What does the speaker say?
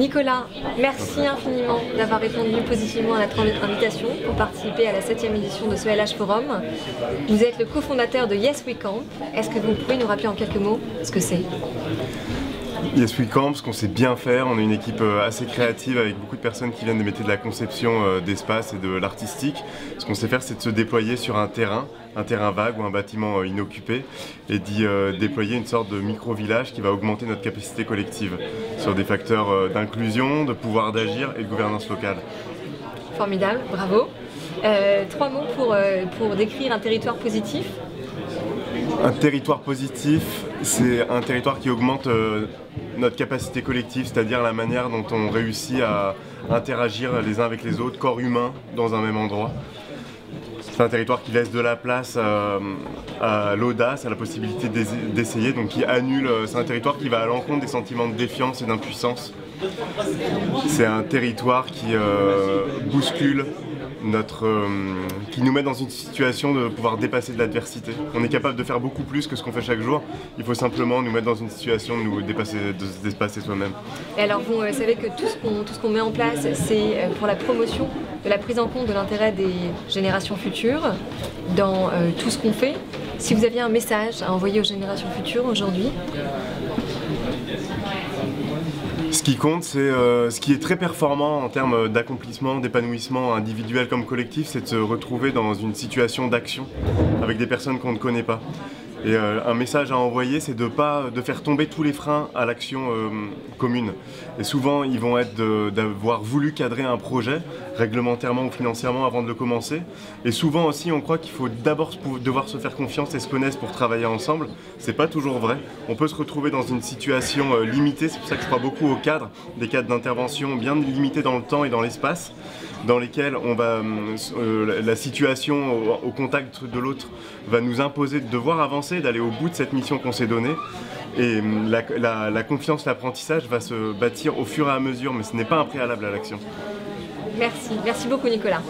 Nicolas, merci infiniment d'avoir répondu positivement à notre invitation pour participer à la 7e édition de ce LH Forum. Vous êtes le cofondateur de Yes We Camp. Est-ce que vous pouvez nous rappeler en quelques mots ce que c'est? Yes We Camp, ce qu'on sait bien faire, on est une équipe assez créative avec beaucoup de personnes qui viennent des métiers de la conception d'espace et de l'artistique. Ce qu'on sait faire, c'est de se déployer sur un terrain vague ou un bâtiment inoccupé et d'y déployer une sorte de micro-village qui va augmenter notre capacité collective sur des facteurs d'inclusion, de pouvoir d'agir et de gouvernance locale. Formidable, bravo. 3 mots pour décrire un territoire positif. Un territoire positif, c'est un territoire qui augmente notre capacité collective, c'est-à-dire la manière dont on réussit à interagir les uns avec les autres, corps humain, dans un même endroit. C'est un territoire qui laisse de la place à l'audace, à la possibilité d'essayer, donc qui annule. C'est un territoire qui va à l'encontre des sentiments de défiance et d'impuissance. C'est un territoire qui bouscule qui nous met dans une situation de pouvoir dépasser de l'adversité. On est capable de faire beaucoup plus que ce qu'on fait chaque jour. Il faut simplement nous mettre dans une situation de nous dépasser, de se dépasser soi-même. Et alors vous savez que tout ce qu'on met en place, c'est pour la promotion de la prise en compte de l'intérêt des générations futures dans tout ce qu'on fait. Si vous aviez un message à envoyer aux générations futures aujourd'hui? Ce qui compte, c'est ce qui est très performant en termes d'accomplissement, d'épanouissement individuel comme collectif, c'est de se retrouver dans une situation d'action avec des personnes qu'on ne connaît pas. Et un message à envoyer, c'est de faire tomber tous les freins à l'action commune. Et souvent, ils vont être d'avoir voulu cadrer un projet, réglementairement ou financièrement, avant de le commencer. Et souvent aussi, on croit qu'il faut d'abord devoir se faire confiance et se connaître pour travailler ensemble. C'est pas toujours vrai. On peut se retrouver dans une situation limitée, c'est pour ça que je crois beaucoup aux cadres, des cadres d'intervention bien limités dans le temps et dans l'espace, dans lesquels la situation au contact de l'autre va nous imposer de devoir avancer, d'aller au bout de cette mission qu'on s'est donnée. Et la confiance, l'apprentissage va se bâtir au fur et à mesure, mais ce n'est pas un préalable à l'action. Merci beaucoup Nicolas.